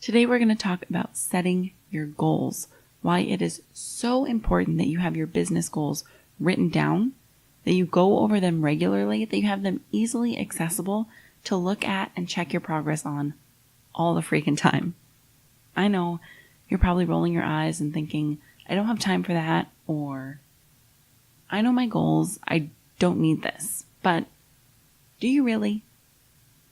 Today we're going to talk about setting your goals, why it is so important that you have your business goals written down, that you go over them regularly, that you have them easily accessible to look at and check your progress on all the freaking time. I know you're probably rolling your eyes and thinking, I don't have time for that, or I know my goals, I don't need this. But do you really?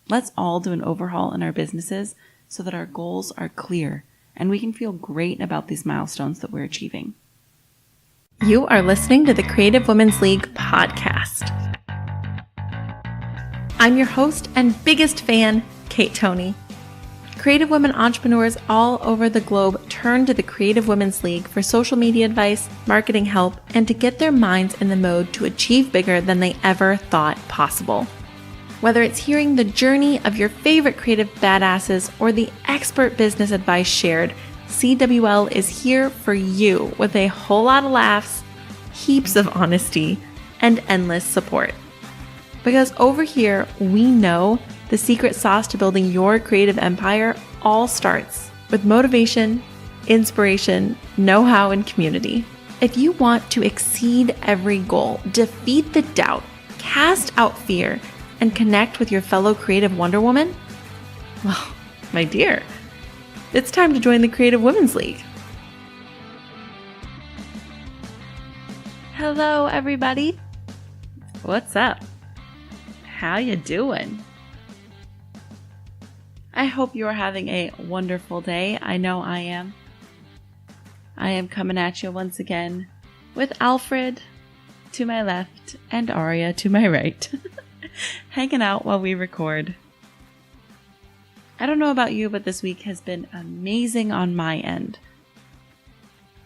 Let's all do an overhaul in our businesses so that our goals are clear and we can feel great about these milestones that we're achieving. You are listening to the Creative Women's League podcast. I'm your host and biggest fan, Kate Tony. Creative women entrepreneurs all over the globe turn to the Creative Women's League for social media advice, marketing help, and to get their minds in the mode to achieve bigger than they ever thought possible. Whether it's hearing the journey of your favorite creative badasses or the expert business advice shared, CWL is here for you with a whole lot of laughs, heaps of honesty, and endless support. Because over here, we know the secret sauce to building your creative empire all starts with motivation, inspiration, know-how, and community. If you want to exceed every goal, defeat the doubt, cast out fear, and connect with your fellow creative Wonder Woman, well, my dear, it's time to join the Creative Women's League. Hello, everybody. What's up? How you doing? I hope you are having a wonderful day. I know I am. I am coming at you once again with Alfred to my left and Aria to my right, hanging out while we record. I don't know about you, but this week has been amazing on my end.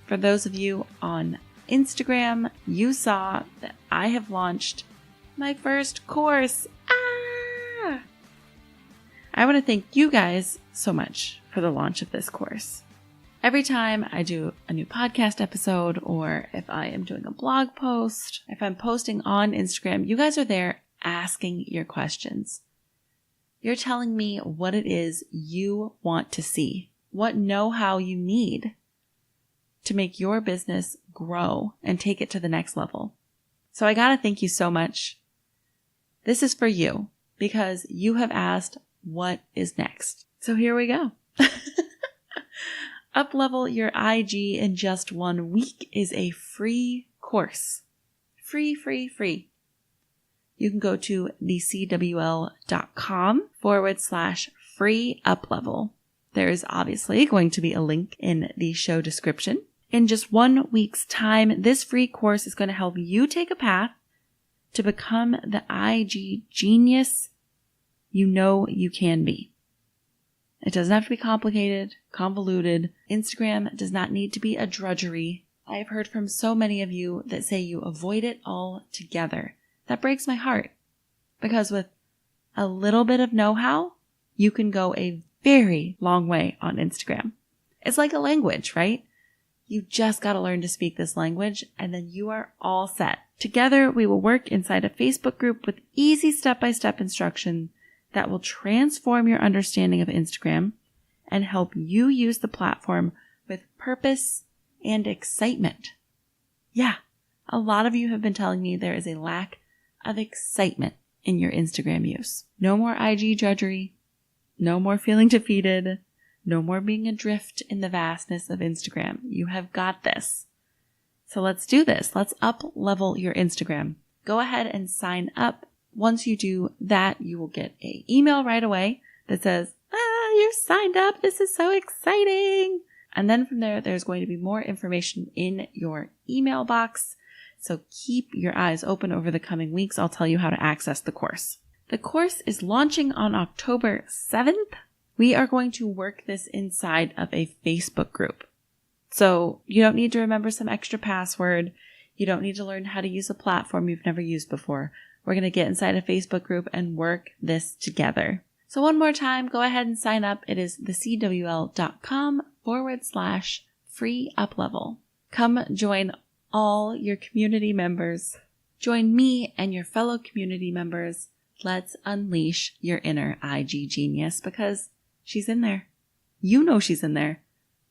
For those of you on Instagram, you saw that I have launched my first course. I want to thank you guys so much for the launch of this course. Every time I do a new podcast episode, or if I am doing a blog post, if I'm posting on Instagram, you guys are there asking your questions. You're telling me what it is you want to see, what know-how you need to make your business grow and take it to the next level. So I gotta thank you so much. This is for you because you have asked what is next. So here we go. Uplevel Your IG in just 1 week is a free course. Free. You can go to thecwl.com/free uplevel. There is obviously going to be a link in the show description. In just 1 week's time, this free course is going to help you take a path to become the IG genius you know you can be. It doesn't have to be complicated, convoluted. Instagram does not need to be a drudgery. I have heard from so many of you that say you avoid it altogether. That breaks my heart, because with a little bit of know-how, you can go a very long way on Instagram. It's like a language, right? You just got to learn to speak this language, and then you are all set. Together, we will work inside a Facebook group with easy step-by-step instruction that will transform your understanding of Instagram and help you use the platform with purpose and excitement. Yeah, a lot of you have been telling me there is a lack of excitement in your Instagram use. No more IG drudgery, no more feeling defeated, no more being adrift in the vastness of Instagram. You have got this. So let's do this. Let's up-level your Instagram. Go ahead and sign up. Once you do that, you will get an email right away that says, you're signed up. This is so exciting. And then from there, there's going to be more information in your email box. So keep your eyes open over the coming weeks. I'll tell you how to access the course. The course is launching on October 7th. We are going to work this inside of a Facebook group. So you don't need to remember some extra password. You don't need to learn how to use a platform you've never used before. We're going to get inside a Facebook group and work this together. So one more time, go ahead and sign up. It is thecwl.com/free uplevel. Come join all your community members. Join me and your fellow community members. Let's unleash your inner IG genius because she's in there. You know she's in there.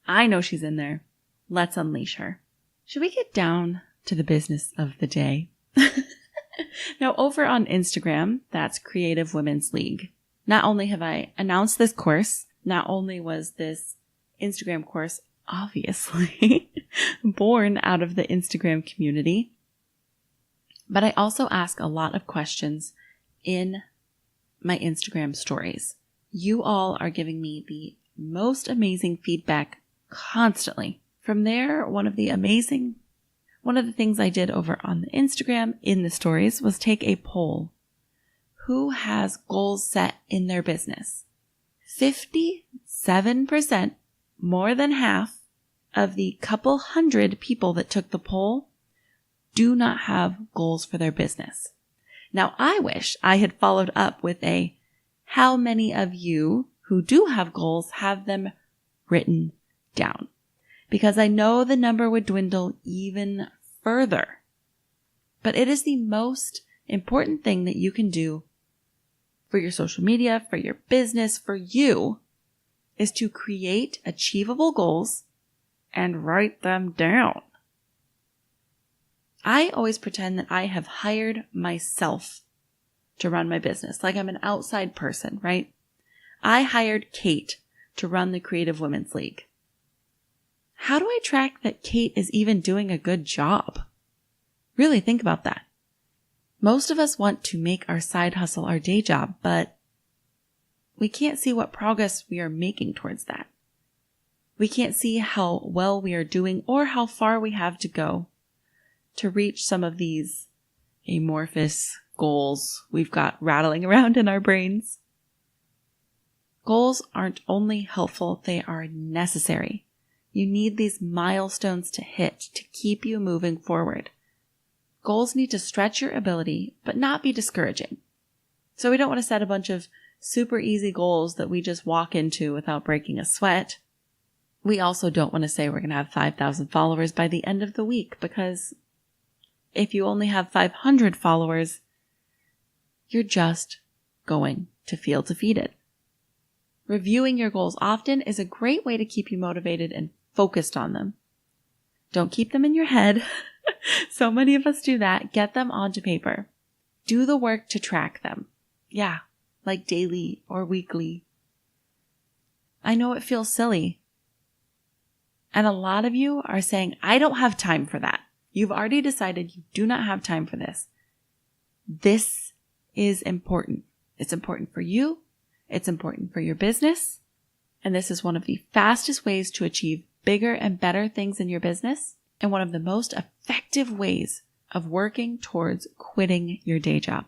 I know she's in there. Let's unleash her. Should we get down to the business of the day? Now, over on Instagram, that's Creative Women's League. Not only have I announced this course, not only was this Instagram course obviously born out of the Instagram community, but I also ask a lot of questions in my Instagram stories. You all are giving me the most amazing feedback constantly. From there, one of the things I did over on the Instagram in the stories was take a poll. Who has goals set in their business? 57%, more than half of the couple hundred people that took the poll do not have goals for their business. Now, I wish I had followed up with how many of you who do have goals have them written down? Because I know the number would dwindle even further. But it is the most important thing that you can do for your social media, for your business, for you, is to create achievable goals and write them down. I always pretend that I have hired myself to run my business, like I'm an outside person, right? I hired Kate to run the Creative Women's League. How do I track that Kate is even doing a good job? Really think about that. Most of us want to make our side hustle our day job, but we can't see what progress we are making towards that. We can't see how well we are doing or how far we have to go to reach some of these amorphous goals we've got rattling around in our brains. Goals aren't only helpful, they are necessary. You need these milestones to hit to keep you moving forward. Goals need to stretch your ability, but not be discouraging. So we don't want to set a bunch of super easy goals that we just walk into without breaking a sweat. We also don't want to say we're going to have 5,000 followers by the end of the week, because if you only have 500 followers, you're just going to feel defeated. Reviewing your goals often is a great way to keep you motivated and focused on them. Don't keep them in your head. So many of us do that. Get them onto paper. Do the work to track them. Yeah, like daily or weekly. I know it feels silly. And a lot of you are saying, I don't have time for that. You've already decided you do not have time for this. This is important. It's important for you. It's important for your business. And this is one of the fastest ways to achieve bigger and better things in your business, and one of the most effective ways of working towards quitting your day job.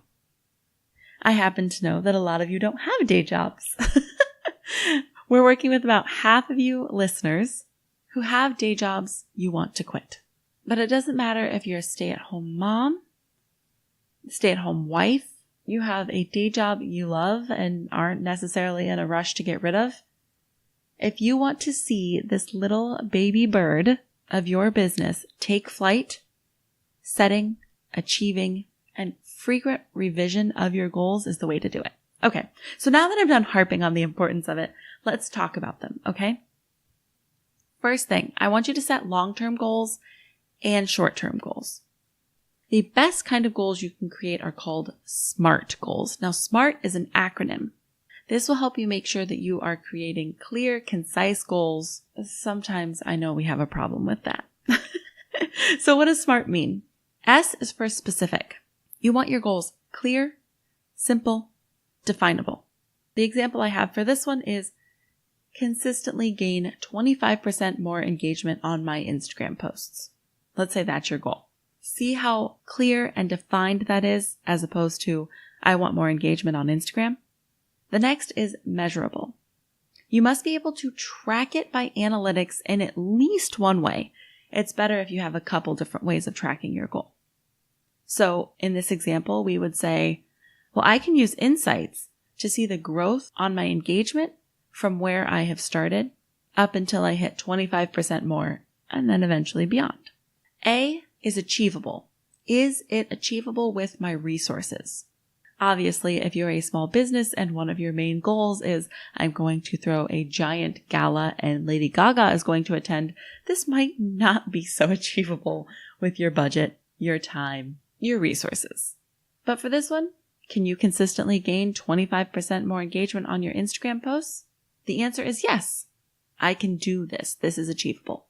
I happen to know that a lot of you don't have day jobs. We're working with about half of you listeners who have day jobs you want to quit. But it doesn't matter if you're a stay-at-home mom, stay-at-home wife, you have a day job you love and aren't necessarily in a rush to get rid of. If you want to see this little baby bird of your business take flight, setting, achieving, and frequent revision of your goals is the way to do it. Okay, so now that I'm done harping on the importance of it, let's talk about them, okay? First thing, I want you to set long-term goals and short-term goals. The best kind of goals you can create are called SMART goals. Now, SMART is an acronym. This will help you make sure that you are creating clear, concise goals. Sometimes I know we have a problem with that. So what does SMART mean? S is for specific. You want your goals clear, simple, definable. The example I have for this one is consistently gain 25% more engagement on my Instagram posts. Let's say that's your goal. See how clear and defined that is, as opposed to, I want more engagement on Instagram. The next is measurable. You must be able to track it by analytics in at least one way. It's better if you have a couple different ways of tracking your goal. So in this example, we would say, well, I can use insights to see the growth on my engagement from where I have started up until I hit 25% more and then eventually beyond. A is achievable. Is it achievable with my resources? Obviously, if you're a small business and one of your main goals is I'm going to throw a giant gala and Lady Gaga is going to attend, this might not be so achievable with your budget, your time, your resources. But for this one, can you consistently gain 25% more engagement on your Instagram posts? The answer is yes. I can do this. This is achievable.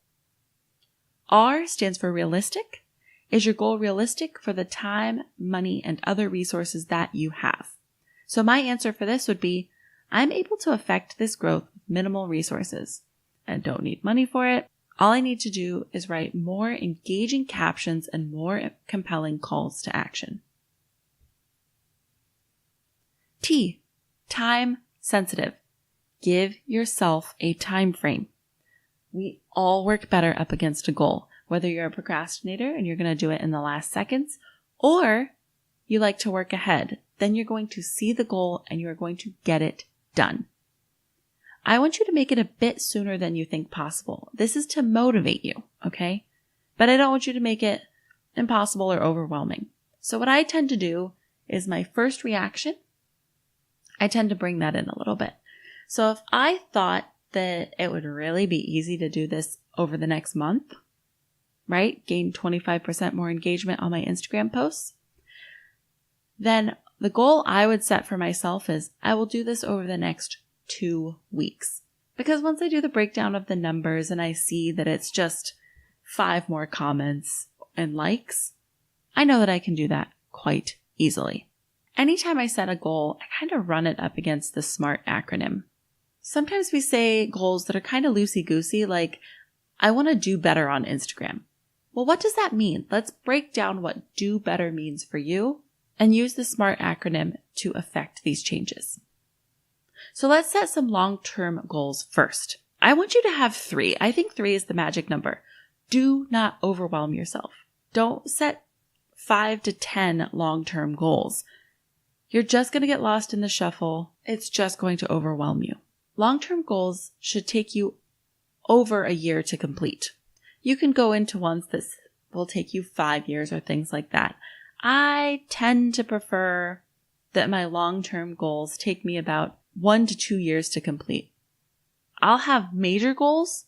R stands for realistic. Is your goal realistic for the time, money, and other resources that you have? So my answer for this would be, I'm able to affect this growth with minimal resources. I don't need money for it. All I need to do is write more engaging captions and more compelling calls to action. T, time sensitive. Give yourself a time frame. We all work better up against a goal. Whether you're a procrastinator and you're going to do it in the last seconds, or you like to work ahead, then you're going to see the goal and you're going to get it done. I want you to make it a bit sooner than you think possible. This is to motivate you, okay? But I don't want you to make it impossible or overwhelming. So what I tend to do is my first reaction, I tend to bring that in a little bit. So if I thought that it would really be easy to do this over the next month, right? Gain 25% more engagement on my Instagram posts. Then the goal I would set for myself is I will do this over the next 2 weeks. Because once I do the breakdown of the numbers and I see that it's just 5 more comments and likes, I know that I can do that quite easily. Anytime I set a goal, I kind of run it up against the SMART acronym. Sometimes we say goals that are kind of loosey-goosey, like, I want to do better on Instagram. Well, what does that mean? Let's break down what do better means for you and use the SMART acronym to affect these changes. So let's set some long-term goals first. I want you to have 3. I think 3 is the magic number. Do not overwhelm yourself. Don't set 5 to 10 long-term goals. You're just going to get lost in the shuffle. It's just going to overwhelm you. Long-term goals should take you over a year to complete. You can go into ones that will take you 5 years or things like that. I tend to prefer that my long-term goals take me about 1 to 2 years to complete. I'll have major goals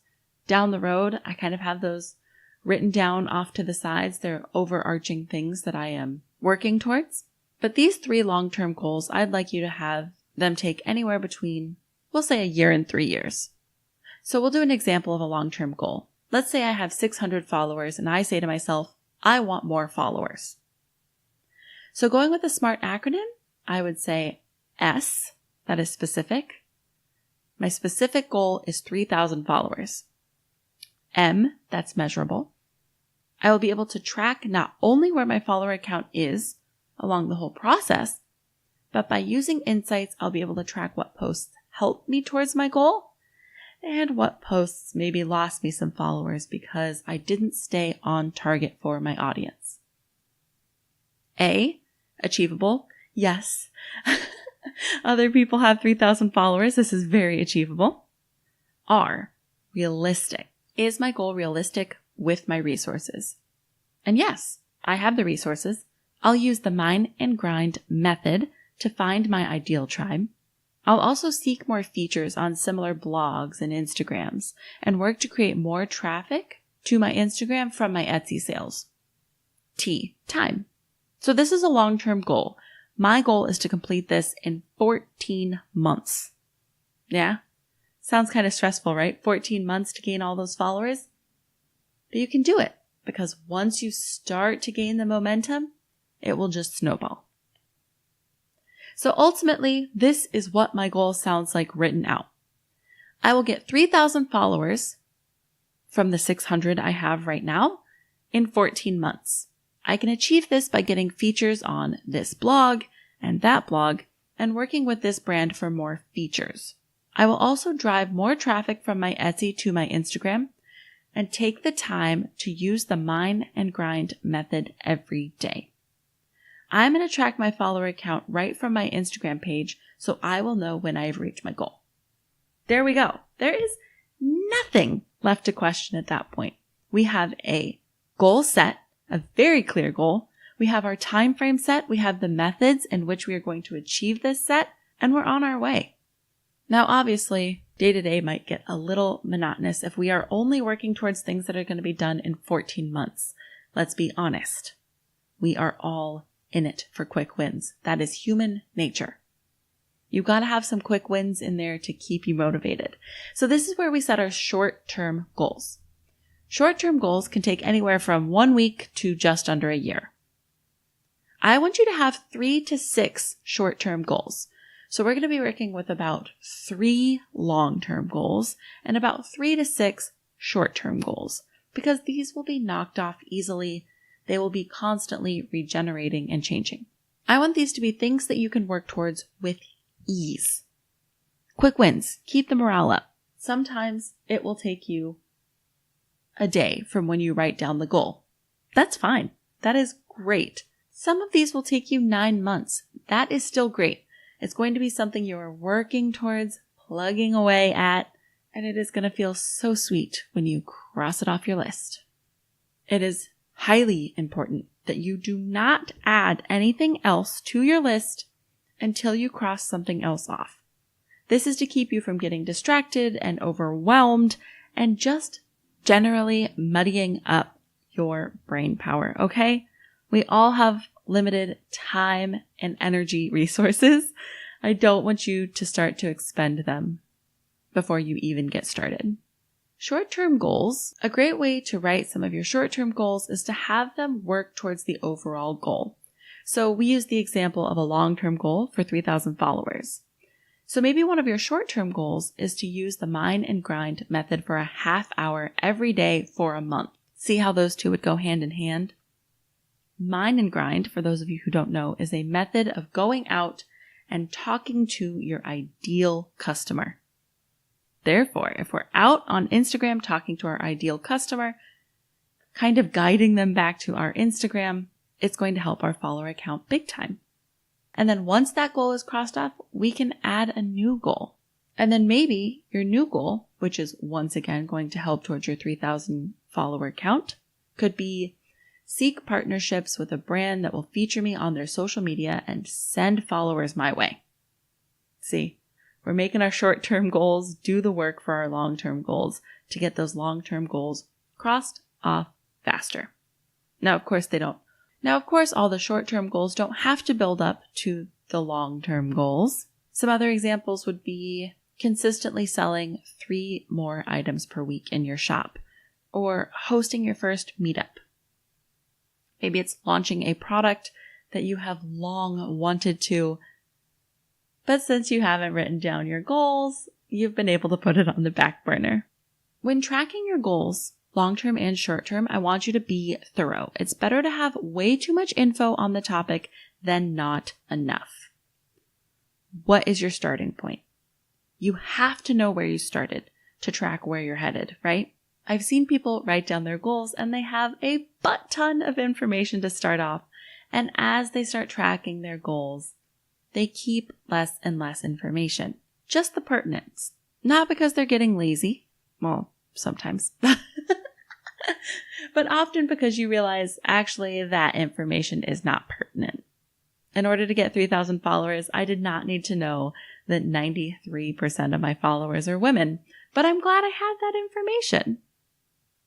down the road. I kind of have those written down off to the sides. They're overarching things that I am working towards. But these 3 long-term goals, I'd like you to have them take anywhere between, we'll say, a year and 3 years. So we'll do an example of a long-term goal. Let's say I have 600 followers and I say to myself, I want more followers. So going with the SMART acronym, I would say S, that is specific. My specific goal is 3,000 followers. M, that's measurable. I will be able to track not only where my follower count is along the whole process, but by using insights, I'll be able to track what posts helped me towards my goal and what posts maybe lost me some followers because I didn't stay on target for my audience. A, achievable. Yes. Other people have 3,000 followers. This is very achievable. R, realistic. Is my goal realistic with my resources? And yes, I have the resources. I'll use the mine and grind method to find my ideal tribe. I'll also seek more features on similar blogs and Instagrams and work to create more traffic to my Instagram from my Etsy sales. T, time. So this is a long-term goal. My goal is to complete this in 14 months. Yeah? Sounds kind of stressful, right? 14 months to gain all those followers. But you can do it because once you start to gain the momentum, it will just snowball. So ultimately, this is what my goal sounds like written out. I will get 3,000 followers from the 600 I have right now in 14 months. I can achieve this by getting features on this blog and that blog and working with this brand for more features. I will also drive more traffic from my Etsy to my Instagram and take the time to use the mine and grind method every day. I'm going to track my follower count right from my Instagram page so I will know when I've reached my goal. There we go. There is nothing left to question at that point. We have a goal set, a very clear goal We have our time frame set. We have the methods in which we are going to achieve this set, and we're on our way. Now, obviously, day-to-day might get a little monotonous if we are only working towards things that are going to be done in 14 months. Let's be honest. We are all in it for quick wins. That is human nature. You got to have some quick wins in there to keep you motivated. So this is where we set our short-term goals. Short-term goals can take anywhere from 1 week to just under a year. I want you to have 3 to 6 short-term goals. So we're going to be working with about 3 long-term goals and about 3 to 6 short-term goals, because these will be knocked off easily. They will be constantly regenerating and changing. I want these to be things that you can work towards with ease. Quick wins. Keep the morale up. Sometimes it will take you a day from when you write down the goal. That's fine. That is great. Some of these will take you 9 months. That is still great. It's going to be something you are working towards, plugging away at, and it is going to feel so sweet when you cross it off your list. It is highly important that you do not add anything else to your list until you cross something else off. This is to keep you from getting distracted and overwhelmed and just generally muddying up your brain power, okay? We all have limited time and energy resources. I don't want you to start to expend them before you even get started. Short-term goals, a great way to write some of your short-term goals is to have them work towards the overall goal. So we use the example of a long-term goal for 3,000 followers. So maybe one of your short-term goals is to use the mine and grind method for a half hour every day for a month. See how those two would go hand in hand? Mine and grind, for those of you who don't know, is a method of going out and talking to your ideal customer. Therefore, if we're out on Instagram talking to our ideal customer, kind of guiding them back to our Instagram, it's going to help our follower account big time. And then once that goal is crossed off, we can add a new goal. And then maybe your new goal, which is once again going to help towards your 3,000 follower count, could be seek partnerships with a brand that will feature me on their social media and send followers my way. See, we're making our short-term goals do the work for our long-term goals to get those long-term goals crossed off faster. Now, of course, they don't. Now, of course, all the short-term goals don't have to build up to the long-term goals. Some other examples would be consistently selling 3 more items per week in your shop, or hosting your first meetup. Maybe it's launching a product that you have long wanted to, but since you haven't written down your goals, you've been able to put it on the back burner. When tracking your goals, long-term and short-term, I want you to be thorough. It's better to have way too much info on the topic than not enough. What is your starting point? You have to know where you started to track where you're headed, right? I've seen people write down their goals and they have a butt ton of information to start off. And as they start tracking their goals, they keep less and less information. Just the pertinence. Not because they're getting lazy. Well, sometimes. But often because you realize actually that information is not pertinent. In order to get 3,000 followers, I did not need to know that 93% of my followers are women. But I'm glad I had that information.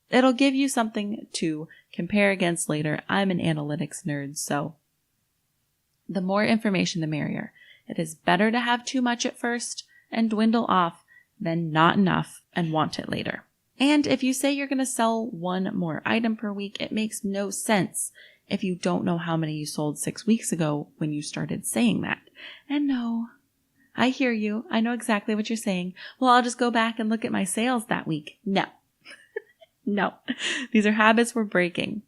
It'll give you something to compare against later. I'm an analytics nerd, so the more information, the merrier. It is better to have too much at first and dwindle off than not enough and want it later. And if you say you're going to sell 1 more item per week, it makes no sense if you don't know how many you sold 6 weeks ago when you started saying that. And no, I hear you. I know exactly what you're saying. Well, I'll just go back and look at my sales that week. No. No, these are habits we're breaking.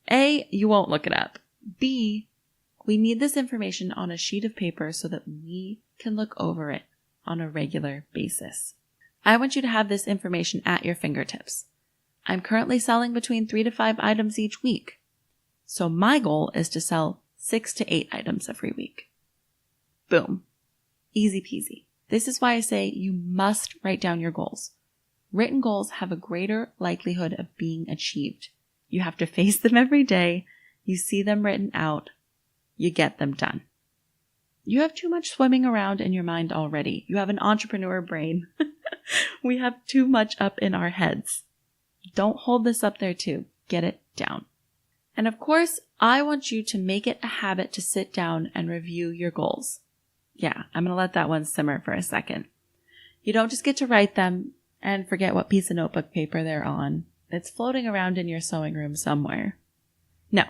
A, you won't look it up. B, we need this information on a sheet of paper so that we can look over it on a regular basis. I want you to have this information at your fingertips. I'm currently selling between 3 to 5 items each week. So my goal is to sell 6 to 8 items every week. Boom. Easy peasy. This is why I say you must write down your goals. Written goals have a greater likelihood of being achieved. You have to face them every day you see them written out, you get them done. You have too much swimming around in your mind already. You have an entrepreneur brain. We have too much up in our heads. Don't hold this up there too. Get it down. And of course, I want you to make it a habit to sit down and review your goals. Yeah, I'm going to let that one simmer for a second. You don't just get to write them and forget what piece of notebook paper they're on. It's floating around in your sewing room somewhere. No,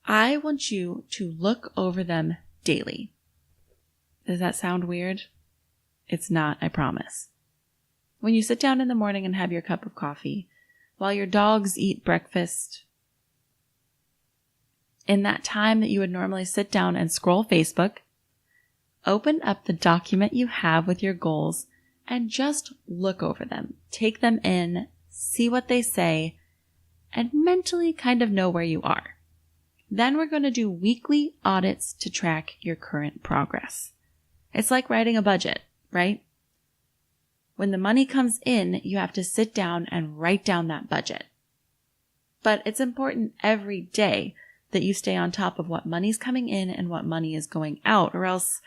I want you to look over them daily. Does that sound weird? It's not, I promise. When you sit down in the morning and have your cup of coffee, while your dogs eat breakfast, in that time that you would normally sit down and scroll Facebook, open up the document you have with your goals and just look over them. Take them in, see what they say, and mentally kind of know where you are. Then we're going to do weekly audits to track your current progress. It's like writing a budget, right? When the money comes in, you have to sit down and write down that budget. But it's important every day that you stay on top of what money's coming in and what money is going out, or else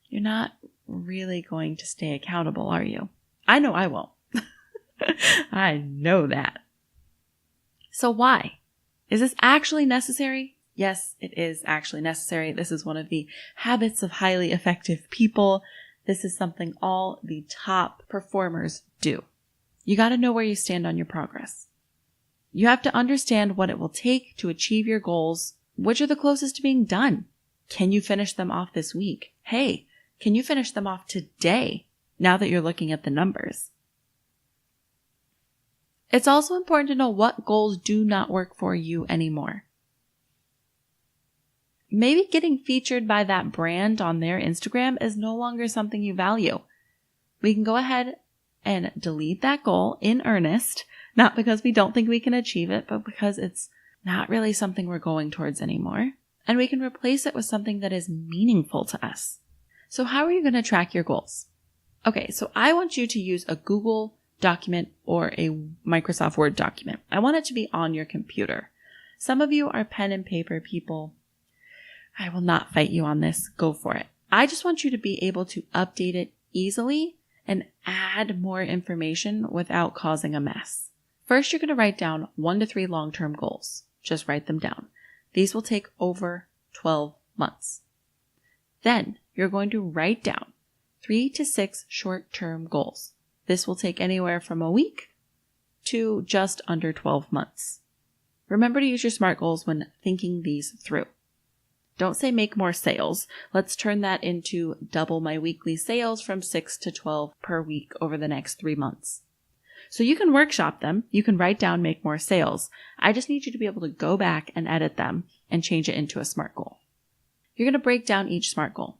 you're not really going to stay accountable, are you? I know I won't. I know that. So why? Is this actually necessary? Yes, it is actually necessary. This is one of the habits of highly effective people. This is something all the top performers do. You got to know where you stand on your progress. You have to understand what it will take to achieve your goals, which are the closest to being done. Can you finish them off this week? Hey, can you finish them off today now that you're looking at the numbers? It's also important to know what goals do not work for you anymore. Maybe getting featured by that brand on their Instagram is no longer something you value. We can go ahead and delete that goal in earnest, not because we don't think we can achieve it, but because it's not really something we're going towards anymore. And we can replace it with something that is meaningful to us. So how are you going to track your goals? Okay, so I want you to use a Google document or a Microsoft Word document. I want it to be on your computer. Some of you are pen and paper people. I will not fight you on this. Go for it. I just want you to be able to update it easily and add more information without causing a mess. First, you're going to write down 1 to 3 long-term goals. Just write them down. These will take over 12 months. Then you're going to write down 3 to 6 short-term goals. This will take anywhere from a week to just under 12 months. Remember to use your SMART goals when thinking these through. Don't say make more sales. Let's turn that into double my weekly sales from 6 to 12 per week over the next 3 months. So you can workshop them. You can write down make more sales. I just need you to be able to go back and edit them and change it into a SMART goal. You're going to break down each SMART goal.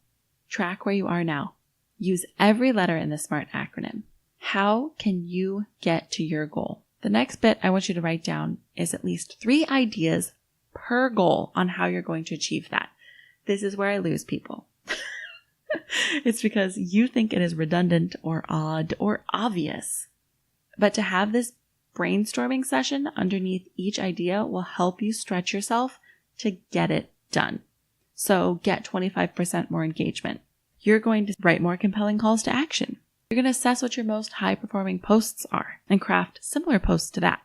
Track where you are now. Use every letter in the SMART acronym. How can you get to your goal? The next bit I want you to write down is at least 3 ideas per goal on how you're going to achieve that. This is where I lose people. It's because you think it is redundant or odd or obvious. But to have this brainstorming session underneath each idea will help you stretch yourself to get it done. So get 25% more engagement. You're going to write more compelling calls to action. You're going to assess what your most high-performing posts are and craft similar posts to that.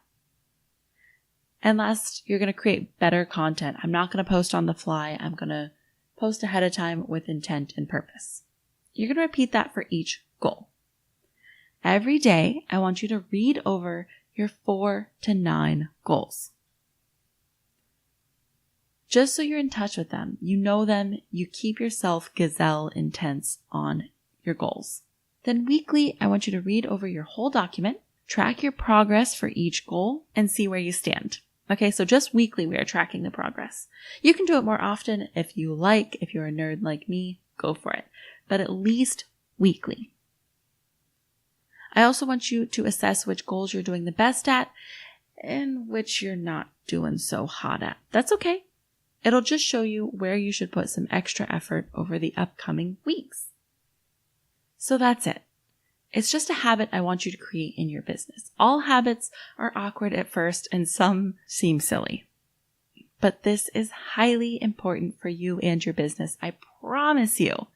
And last, you're going to create better content. I'm not going to post on the fly. I'm going to post ahead of time with intent and purpose. You're going to repeat that for each goal. Every day, I want you to read over your 4 to 9 goals. Just so you're in touch with them, you know them, you keep yourself gazelle intense on your goals. Then weekly, I want you to read over your whole document, track your progress for each goal, and see where you stand. Okay, so just weekly we are tracking the progress. You can do it more often if you like. If you're a nerd like me, go for it. But at least weekly. I also want you to assess which goals you're doing the best at and which you're not doing so hot at. That's okay. It'll just show you where you should put some extra effort over the upcoming weeks. So that's it. It's just a habit I want you to create in your business. All habits are awkward at first and some seem silly. But this is highly important for you and your business. I promise you.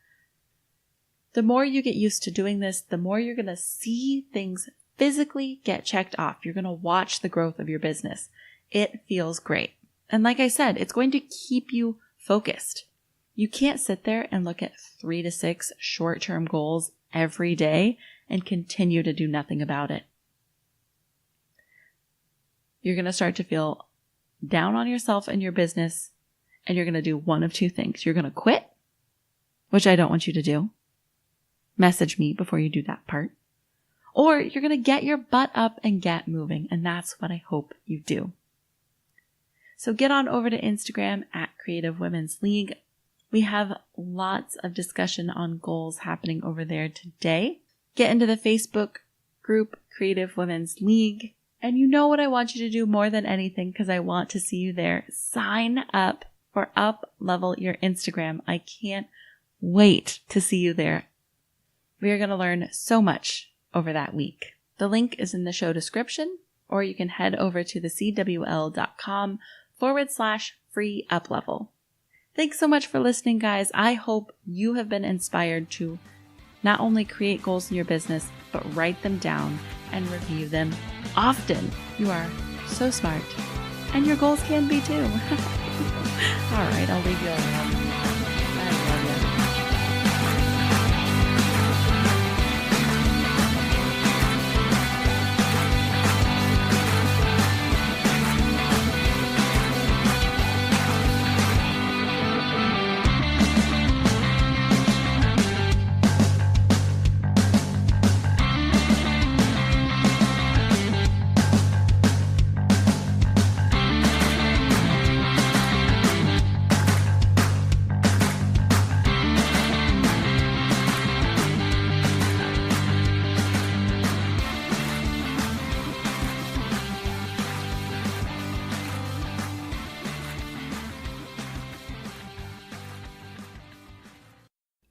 The more you get used to doing this, the more you're going to see things physically get checked off. You're going to watch the growth of your business. It feels great. And like I said, it's going to keep you focused. You can't sit there and look at 3 to 6 short-term goals every day and continue to do nothing about it. You're going to start to feel down on yourself and your business, and you're going to do one of two things. You're going to quit, which I don't want you to do. Message me before you do that part. Or you're going to get your butt up and get moving, and that's what I hope you do. So get on over to Instagram at Creative Women's League. We have lots of discussion on goals happening over there today. Get into the Facebook group Creative Women's League. And you know what I want you to do more than anything, because I want to see you there. Sign up for Uplevel Your Instagram. I can't wait to see you there. We are going to learn so much over that week. The link is in the show description, or you can head over to thecwl.com/free uplevel. Thanks so much for listening, guys. I hope you have been inspired to not only create goals in your business, but write them down and review them often. You are so smart, and your goals can be too. All right, I'll leave you alone. I love you.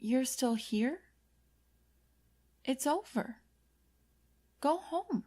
You're still here? It's over. Go home.